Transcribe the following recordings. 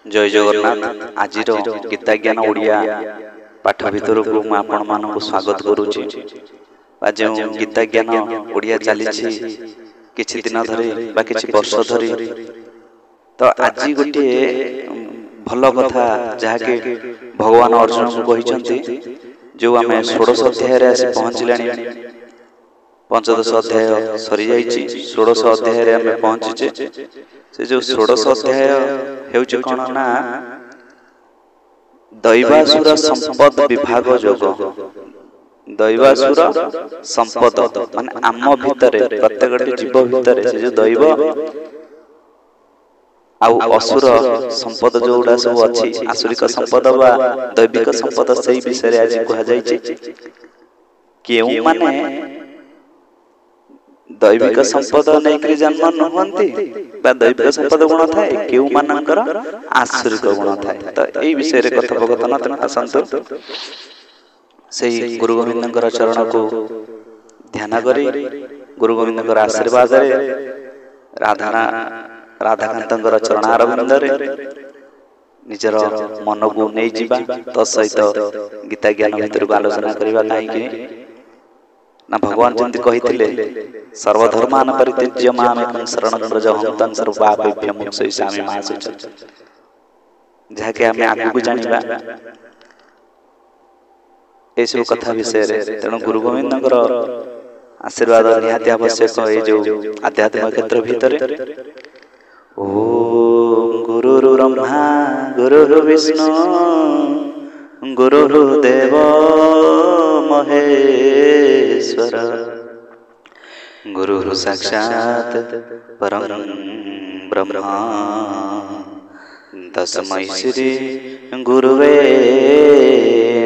जय जगन्नाथ। आज गीता ज्ञान ओडिया पाठ भितर को आपण मानक स्वागत करुछि। आज गीता ज्ञान ओडिया चली किछि दिन धरी बा किछि वर्ष धरी, तो आज गोटे भल कथा जहाँकि भगवान अर्जुन को कहिसंती, जो आम 16 अध्याय रे आसी पहुँचलानी। 15 अध्याय सरी जाइछि, 16 अध्याय रे आम पहुँचीचे। से जो 16 अध्याय हेउछि कोन ना, दैवासुर संपद विभाग जोग। दैवासुर संपद माने आम भितरे प्रत्येक जीव भितरे से जो दैव आउ असुर संपद जोड़ा सब अछि, आसुरिक संपद बा दैविक संपद, सही विषय आज कहा जाइछि। केउ माने दैविक संपद नहीं जन्म नुहंती बा दैविक संपद गुण थाए, केउ मानकर आसुरिक गुण थाए। तो एई विषय रे कथोपकथन तन आसंतु सेही गुरु गोविंदकर चरण को ध्यान करी, गुरु गोविंदकर आशीर्वाद रे राधाकांतकर चरणारविंद रे निजर मन को नहीं जीवा। तो सहित गीता ज्ञान भितर को आलोचना करबा काहे ना, भगवान जंती कहिथिले सर्वधर्मान परित्यज्य मामेकं शरणं व्रज अहं तं सर्वपापेभ्यो मोक्षयिष्यामि मा शुचः। जहाँकि आम आगु जानिबा ए सब कथा विषय रे, तेणु गुरु गोविंदकर आशीर्वाद निहाती आवश्यक। ए जो आध्यात्मिक क्षेत्र भितर ओम गुरुर्ब्रह्मा गुरुर्विष्णु गुरुर्देव महेश्वर गुरु साक्षात् परम ब्रह्म तस्मै श्री गुरुवे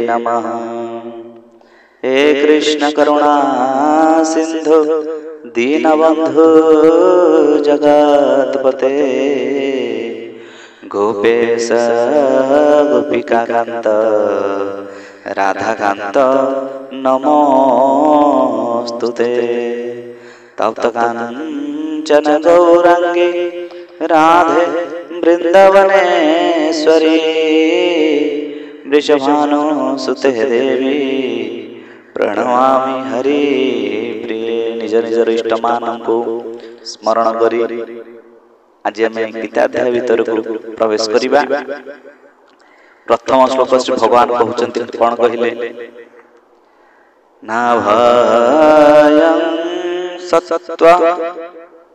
नमः। हे कृष्ण करुणा सिंधु दीनबंधु जगत्पते गोपेश गोपिकाकांत राधाकांत नमोस्तुते। तप्त कांचन गौरांगी राधे वृंदावनेश्वरी वृषभानुसुते देवी प्रणमामि हरि प्रिय। निज निजर इष्टमान को स्मरण करी आज आम गीताध्याय भीतर को प्रवेश करिबा। प्रथम श्लोक से भगवान कहउचंती कोन कहिले ना भयं सत्त्व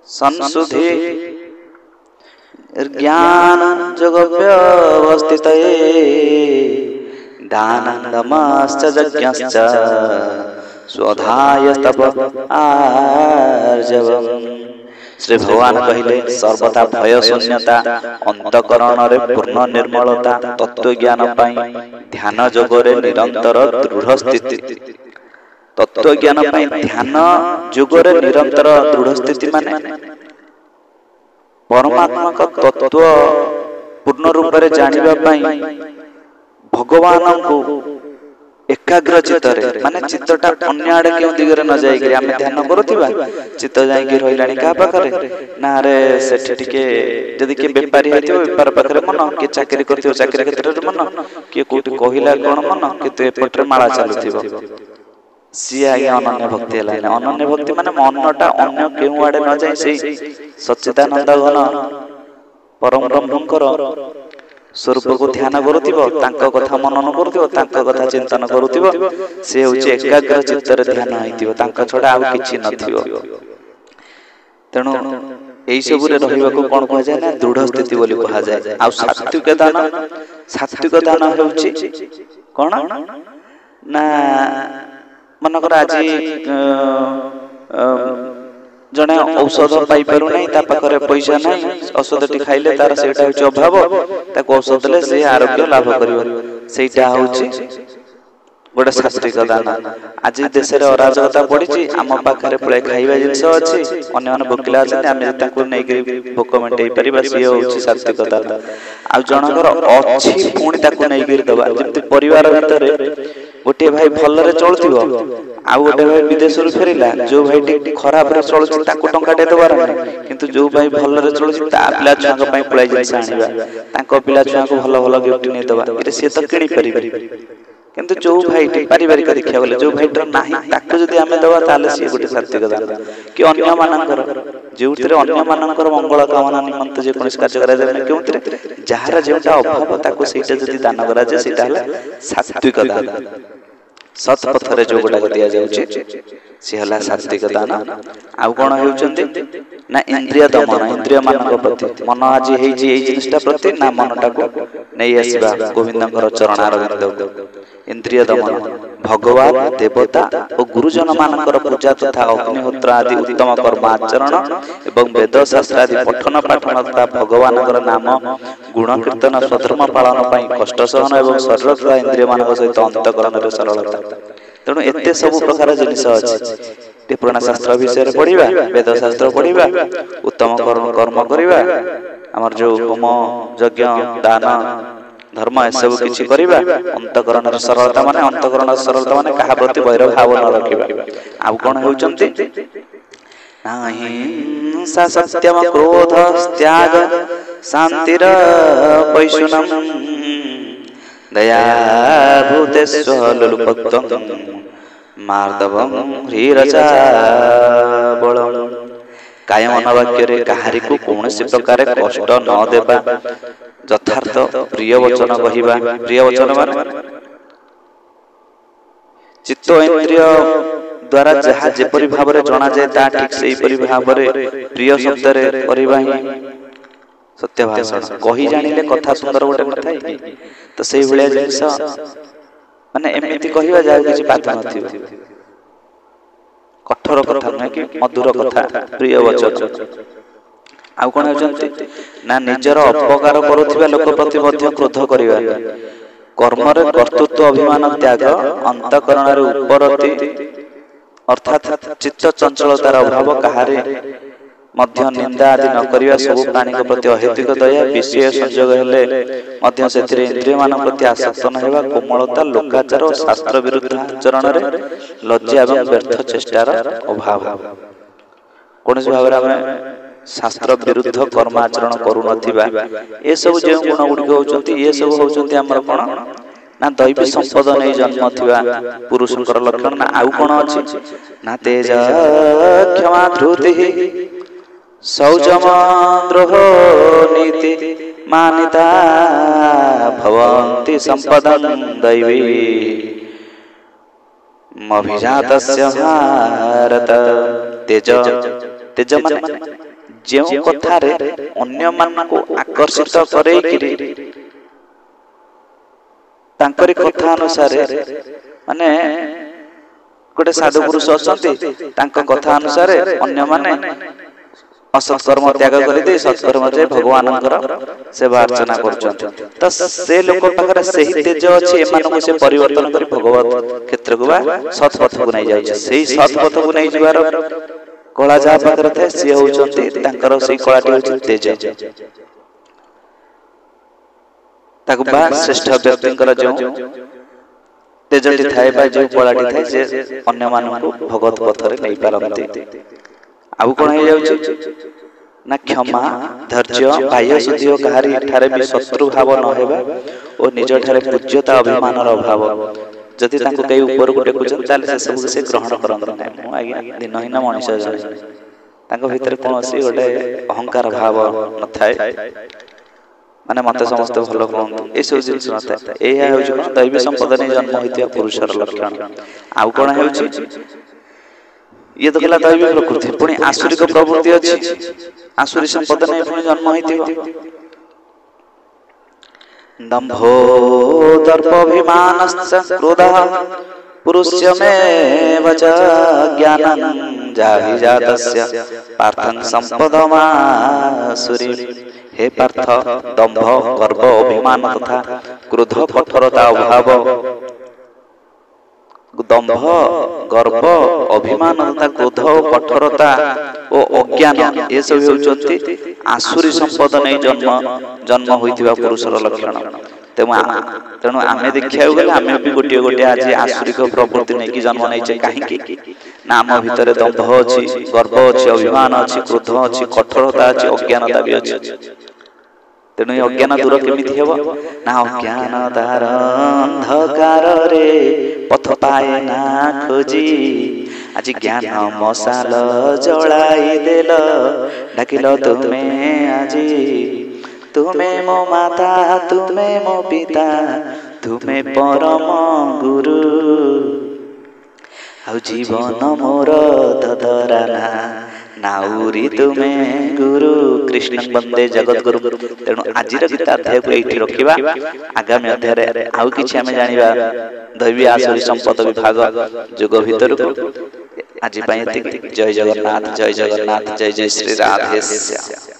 संसुधि ज्ञान जग व्यवस्थितये दानन्दमश्च यज्ञश्च स्वधाय तप आर्जवम्। श्री भगवान कहिले सर्वदा भय शून्यता, अंतकरण रे पूर्ण निर्मलता, तत्व ज्ञान पाई ध्यान जोगरे निरंतर दृढ़ स्थिति। तत्व ज्ञान पाई ध्यान जोगरे निरंतर दृढ़ स्थिति माने परमात्मा का तत्व पूर्ण रूप रे जानिबा पाई भगवान को एकाग्र चित्तरे माने चित्तटा अन्य आड़े केउ दिगरे न जाई कि आमे ध्यान करथिबा, चित्त जाई कि रहिलानी का पाखरे ना रे सेठी टिके जदी के व्यापारी हेतियो व्यापार पाखरे मन, के चाकरी करथियो चाकरी क्षेत्र रे मन, के कोठी कहिला कोन मन, के एपटरे माळा चालुथिबो। सिया अनन्य भक्ति हला। अनन्य भक्ति माने मनटा अन्य केउ आड़े न जाई, सेही सच्चिदानंद घन परम ब्रह्मकर स्वरूप को ध्यान करुथिबो, तांको कथा मनन करुथिबो, तांको कथा चिंतन करुथिबो, से होचे एकाग्र चित्तर ध्यान होइथिबो, तांको छडा आ किछि नथिबो। तेणु एई सब रे रहिबा को कोन कहा जाय ना, दृढ़ स्थिति बोली कहा जाय। आ सात्विक दान हेउची कोन ना, मनकर आज जने औषध पाई पारु नहीं, ता पाखरे पैसा नहीं, औषध टी खाइले तार सेटा होची अभाव, ताको औषध ले से आरोग्य लाभ करिवो, सेटा होची गोटे सात्विक दान। आज देश रे अराजकता पड़िची, आम पाखरे पुळे खाइबा जिंस अछि, अन्य माने भोकिला अछि, आमे ताको नै कि भोक मेंटेई परिबा, से होची सात्विक दान। आ जनकर अछि पुणी ताको नै कि दबा, जेंति परिवार भितरे गोटे भाई भलरे चलुथिबो आउ गोटे भाई विदेशरू फेरिला जो भाई खराब रे चलुछि ताको टंकाटे दबार नै किंतु जो भाई भलरे चलुछि ता पिला छुआक पई पुळाई जिंस आनिबा ताको पिला छुआक भल भल गिफ्ट नै दबा इरे से त किणी परिबे किंतु जो भाई पारिवारिक देखिया बोले जो भाई नाही ताको जदी हमें दबा ताले से गोटे सात्विक दान कि अन्य मानकर जेउतरे अन्य मानकर मंगल कामना निमंत जे कोनस कार्य करा जाय केउतरे जहार जेउटा अभाव ताको सेटा जदी दान करा जाय सेटा हला सात्विक दान सत पथरे जो गोटा दिया जाउचे से हला सात्विक दान आउ कोन हेउचंती ना इंद्रिय दमन इंद्रिय मानक प्रति मन आज हेई जे एई जिनिसटा प्रति ना मनटा को नै आसीबा गोविंदकर चरण आरविंद इंद्रिय दमन भगवान देवता और गुरुजन मानकर पूजा तथा अग्निहोत्र आदि उत्तम कर्म आचरण एवं वेद शास्त्र आदि पठन पाठन तथा भगवान नाम गुण कीर्तन स्वधर्म पालन पई कष्ट सहन एवं शरीर तथा इंद्रिय मानक सहित अंतकरण रे सरलता तेणु एते सब प्रकार जिनिस अछि पुराण शास्त्र विषय पढ़िबा वेद शास्त्र पढ़िबा उत्तम कर्म करिबा हमर जो होम यज्ञ दान धर्म ए सब किछि करिबा अंतकरण सरलता माने कहा प्रति वैर भाव न रखिबा आ कोन होउचंती नाही सा सत्यम क्रोध त्याग शांतिर पैशुनम दया भूतेस्वलुपक्तम मार्दवम ह्रीरचा बलम काय मन वाक्य रे कहारी को कोनोसी प्रकार कष्ट न देबा यथार्थ प्रिय वचन कहिबा प्रिय वचन माने चित्त इंद्रिय द्वारा जहा जेपरि भाव रे जणा जाय ता ठीक सेही परि भाव रे प्रिय शब्द रे करिबा ही सत्य भाषण कहि जानिले कथा सुंदर गोटे कथा है तो सेही भलिया जिंस माने एमिति कहिबा जाय किछि बात नथिबो कठोर कथा न कि मधुर कथा प्रिय वचन आउ कोन होचंती ना निजर अपकार करूथिबा लोक प्रति मध्य क्रोध करिबा कर्म रे कर्तृत्व अभिमान त्याग अंतकरण रे उपरति अर्थात चित्त चंचलतार अभाव कहारे मध्य निंदा आदि न करिबा सब प्राणी के प्रति अहेतुक दया विषय संयोग हेले मध्य सेथिरे इंद्रिय मान प्रति आसक्त न हेबा कोमलता लोकाचार और शास्त्र विरुद्ध आचरण रे लज्जा एवं व्यर्थ चेष्टार अभाव कोनस भाबरा में शास्त्र विरुद्ध कर्म आचरण करू नथिबा ए सब जे गुण गुडी होचंती ए सब होचंती हमर कोन ना दैवी संपद नै जन्म थिबा पुरुषकर लक्षण ना आउ कोन अछि ना तेज क्षमा धृति सौजम द्रोह नीति मानिता भवन्ति संपदं दैवी मभिजातस्य भारत तेज तेज माने जे कथा रे अन्य मान को आकर्षित करे कि तांकरी कथा अनुसार माने गोटे साधु पुरुष असंती तांको कथा अनुसार अन्य माने असत कर्म त्याग करि दे सत्कर्म जे भगवानकर सेवा अर्चना करछन त से लोक पाखरे सही तेज अछि एमान को से परिवर्तन करि भगवत क्षेत्र को बा सत पथ को नै जाय छै सेही सत पथ को नै जिवार कला जा पाखरे थे से होचंती तांकर सेही कलाटी होच तेज ताको बा श्रेष्ठ व्यक्तिकर जो तेजटी थाए बा जो कलाटी थाए से अन्य मान को भगवत पथरे नै पारंती आउ कोन हे जाउची ना क्षमा धैर्य बाह्य शुद्धि कहारी ठारे भी शत्रु भाव न हेबा और निज ठारे पूज्यता अभिमान र अभाव जति ताको कई ऊपर को टेकुचन ताले से सब से ग्रहण करन नै मु आगे दिनहीन मनुष्य जाय ताको भीतर कोनसी गोटे अहंकार भाव न थाए माने मते समस्त भलो कोन ए सब जिंस न थाए एया होउची कोन दैवी संपद नै जन्म होइतिया पुरुषर लक्षण आउ कोन हेउची ये तो गला दैवी प्रकृति पुणी आसुरिक प्रवृत्ति अछि आसुरी संपद नै पुणी जन्म होइतिबो दंभो दर्पभिमानश्च क्रोधः पुरुषमेव च ज्ञानं जाहि जातस्य पार्थं संपदमासुरी हे पार्थ दंभ गर्व अभिमान तथा क्रोध कठोरता अभाव दंभ गर्व अभिमान तथा क्रोध कठोरता और अज्ञान ये सब होउचंती आसुरी संपद नै जन्म होइतिबा पुरुषर लक्षण तेणु आम देखा गले आम भी गोटे गोटे आज आसुरिक प्रवृत्ति नहीं कि जन्म नहीं कहीं ना आम भितर दंभ अच्छी गर्व अच्छी अभिमान अच्छी क्रोध अच्छी कठोरता अच्छी अज्ञानता भी अच्छी तेणु ये अज्ञान दूर केमिति हेबो ना अज्ञानतार अंधकार रे पथ पाए ना खोजी आज ज्ञान मशाल जलाई देल डाकिल तुमे आजी तुमे मो माता तुमे मो पिता तुमे परम गुरु आ जीवन मोर ददराना नाउरी तुमे गुरु कृष्ण वंदे जगत गुरु। तेणु आज गीताध्याय को ये रखा आगामी अध्याय आउ कि आम जाना दैवी आसुरी संपद विभाग जुग भितर को आज जय जगन्नाथ जय जगन्नाथ जय जय श्री राधेश्याम।